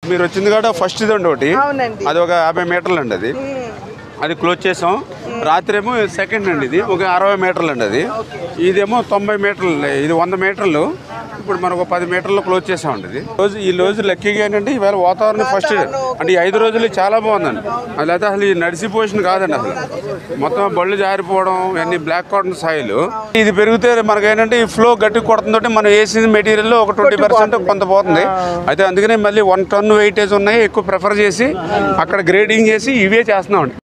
మీరు వచ్చింది కూడా ఫస్ట్ ఇది ఒకటి, అది ఒక 50 మీటర్లు అండి. అది క్లోజ్ చేసాం. రాత్రి ఏమో సెకండ్ అండి, ఇది ఒక 60 మీటర్లు అండి. అది ఇదేమో 90 మీటర్లు, ఇది 100 మీటర్లు. ఇప్పుడు మనం ఒక 10 మీటర్లు క్లోజ్ చేసామండి. ఈ రోజు లక్కీగా ఏంటంటే ఇవాళ వాతావరణం ఫస్ట్ అంటే ఈ 5 రోజులు చాలా బాగుందండి. అది అయితే అసలు ఈ నడిసిపోషన్ కాదండి, అసలు మొత్తం బళ్ళు జారిపోవడం, అన్ని బ్లాక్ కాటన్ సాయిల్. ఇది పెరిగితే మనకి ఏంటంటే ఈ ఫ్లో గట్టి కొడుతుందంటే మనం వేసిన మెటీరియల్ ఒక 20% కొంత పోతుంది. అయితే అందుకనే మళ్ళీ 1 టన్ వెయిటేజ్ ఉన్నాయి, ఎక్కువ ప్రిఫర్ చేసి అక్కడ గ్రేడింగ్ చేసి ఇవే చేస్తున్నామండి.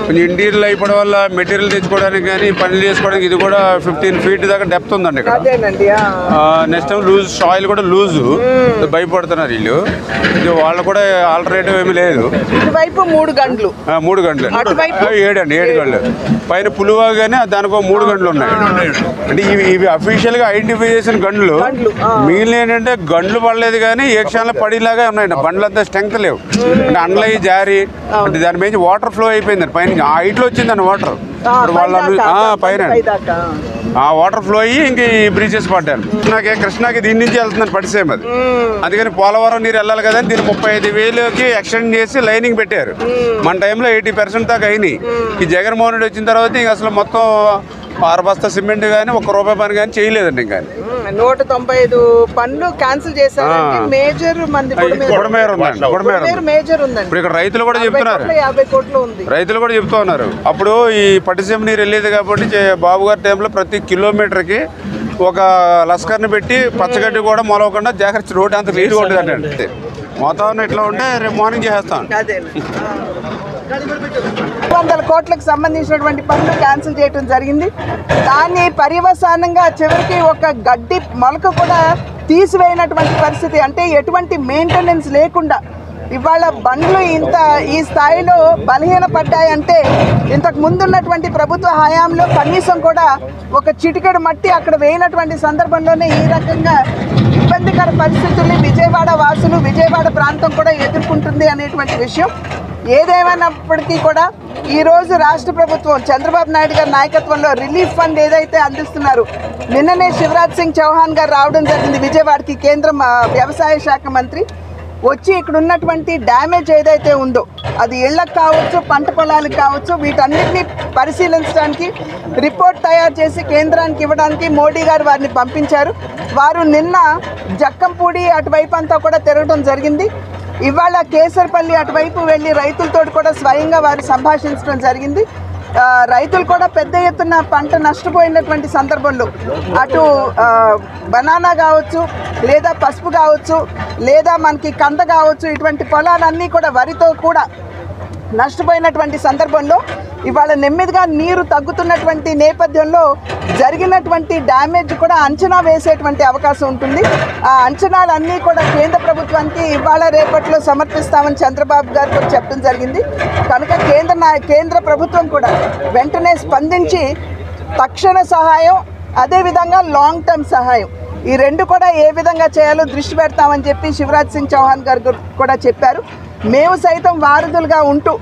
కొంచెం ఇంటీరియల్ అయిపోవడం వల్ల మెటీరియల్ తెచ్చుకోవడానికి కానీ పనులు చేసుకోవడానికి ఇది కూడా 15 feet దాకా డెప్త్ ఉందండి ఇక్కడ. నెక్స్ట్ టైం లూజ్ సాయిల్ కూడా లూజు, భయపడుతున్నారు వీళ్ళు. ఇది వాళ్ళు కూడా ఆల్టర్నేటివ్ ఏమీ లేదు. 3 గంటలు 7 గంటలు పైన పులువా కానీ దానికి 3 గంటలు ఉన్నాయి. అంటే ఇవి అఫీషియల్ గా ఐడెంటిఫై చేసిన గంటలు. మిగిలిన ఏంటంటే గంటలు పడలేదు కానీ ఏ క్షణంలో పడేలాగా ఉన్నాయండి. బండ్లంతా స్ట్రెంగ్త్ లేవు, అంటే అండ్లయి జారి అంటే దాని మీద వాటర్ ఫ్లో అయిపోయింది. పైన ఆ హైట్లో వచ్చిందండి వాటర్. ఇప్పుడు వాళ్ళ పైన ఆ వాటర్ ఫ్లో అయ్యి ఇంక ఈ బ్రిడ్జెస్ పడ్డాను. కృష్ణాకి దీని నుంచి వెళ్తున్నాను పడిసేమ్. అది అందుకని పోలవరం నీరు వెళ్ళాలి కదా, దీన్ని 35,000కి ఎక్స్టెండ్ చేసి లైనింగ్ పెట్టారు. మన టైంలో 80% దాకా అయినాయి. ఈ జగన్మోహన్ రెడ్డి వచ్చిన తర్వాత ఇంక అసలు మొత్తం 6 బస్తా సిమెంట్ కానీ 1 రూపాయి పని కానీ చేయలేదండి. ఇంకా 195 పనులు క్యాన్సిల్ చేశారు. మేజర్ ఇప్పుడు ఇక్కడ రైతులు కూడా చెప్తున్నారు, 50 కోట్లు ఉంది. రైతులు కూడా చెప్తూ ఉన్నారు. అప్పుడు ఈ పట్టిసీమ నీరు వెళ్ళేది కాబట్టి బాబు గారి టైంలో ప్రతి కిలోమీటర్కి ఒక లస్కర్ని పెట్టి పచ్చగడ్డి కూడా మొలవకుండా జాగ్రత్త రోడ్డు అంత నీరు కొట్టేదండి. వాతావరణం ఇట్లా ఉంటే రేపు మార్నింగ్ చేస్తాను. 200 కోట్లకు సంబంధించినటువంటి పనులు క్యాన్సిల్ చేయడం జరిగింది. దాన్ని పర్యవసానంగా చివరికి ఒక గడ్డి మొలక కూడా తీసివేయనటువంటి పరిస్థితి. అంటే ఎటువంటి మెయింటెనెన్స్ లేకుండా ఇవాళ బండ్లు ఈ స్థాయిలో బలహీనపడ్డాయంటే ఇంతకు ముందున్నటువంటి ప్రభుత్వ హయాంలో కనీసం కూడా ఒక చిటికెడు మట్టి అక్కడ వేయనటువంటి సందర్భంలోనే ఈ రకంగా ఇబ్బందికర పరిస్థితుల్ని విజయవాడ వాసులు, విజయవాడ ప్రాంతం కూడా ఎదుర్కొంటుంది అనేటువంటి విషయం. ఏదేమైనప్పటికీ కూడా ఈరోజు రాష్ట్ర ప్రభుత్వం చంద్రబాబు నాయుడు గారి నాయకత్వంలో రిలీఫ్ ఫండ్ ఏదైతే అందిస్తున్నారు, నిన్ననే శివరాజ్ సింగ్ చౌహాన్ గారు రావడం జరిగింది విజయవాడకి. కేంద్ర వ్యవసాయ శాఖ మంత్రి వచ్చి ఇక్కడ ఉన్నటువంటి డ్యామేజ్ ఏదైతే ఉందో అది ఇళ్లకు కావచ్చు, పంట పొలాలకు కావచ్చు, వీటన్నిటిని పరిశీలించడానికి రిపోర్ట్ తయారు చేసి కేంద్రానికి ఇవ్వడానికి మోడీ గారు వారిని పంపించారు. వారు నిన్న జక్కంపూడి అటువైపు అంతా కూడా తిరగడం జరిగింది. ఇవాళ కేసరపల్లి అటువైపు వెళ్ళి రైతులతో కూడా స్వయంగా వారు సంభాషించడం జరిగింది. రైతులు కూడా పెద్ద ఎత్తున పంట నష్టపోయినటువంటి సందర్భంలో అటు బనానా కావచ్చు, లేదా పసుపు కావచ్చు, లేదా మనకి కంద కావచ్చు, ఇటువంటి పొలాలన్నీ కూడా వరితో కూడా నష్టపోయినటువంటి సందర్భంలో ఇవాళ నెమ్మదిగా నీరు తగ్గుతున్నటువంటి నేపథ్యంలో జరిగినటువంటి డ్యామేజ్ కూడా అంచనా వేసేటువంటి అవకాశం ఉంటుంది. ఆ అంచనాలన్నీ కూడా కేంద్ర ప్రభుత్వానికి ఇవాళ రేపట్లో సమర్పిస్తామని చంద్రబాబు గారు కూడా చెప్పడం జరిగింది. కనుక కేంద్ర ప్రభుత్వం కూడా వెంటనే స్పందించి తక్షణ సహాయం, అదేవిధంగా లాంగ్ టర్మ్ సహాయం, ఈ రెండు కూడా ఏ విధంగా చేయాలో దృష్టి పెడతామని చెప్పి శివరాజ్ సింగ్ చౌహాన్ గారు కూడా చెప్పారు. మేము సైతం వారధులుగా ఉంటూ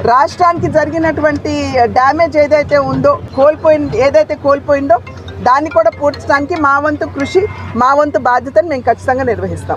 రాష్ట్రానికి జరిగినటువంటి డ్యామేజ్ ఏదైతే ఉందో, కోల్పోయిందో దాన్ని కూడా పూడ్చడానికి మా వంతు కృషి, మా వంతు బాధ్యతను మేము ఖచ్చితంగా నిర్వహిస్తాం.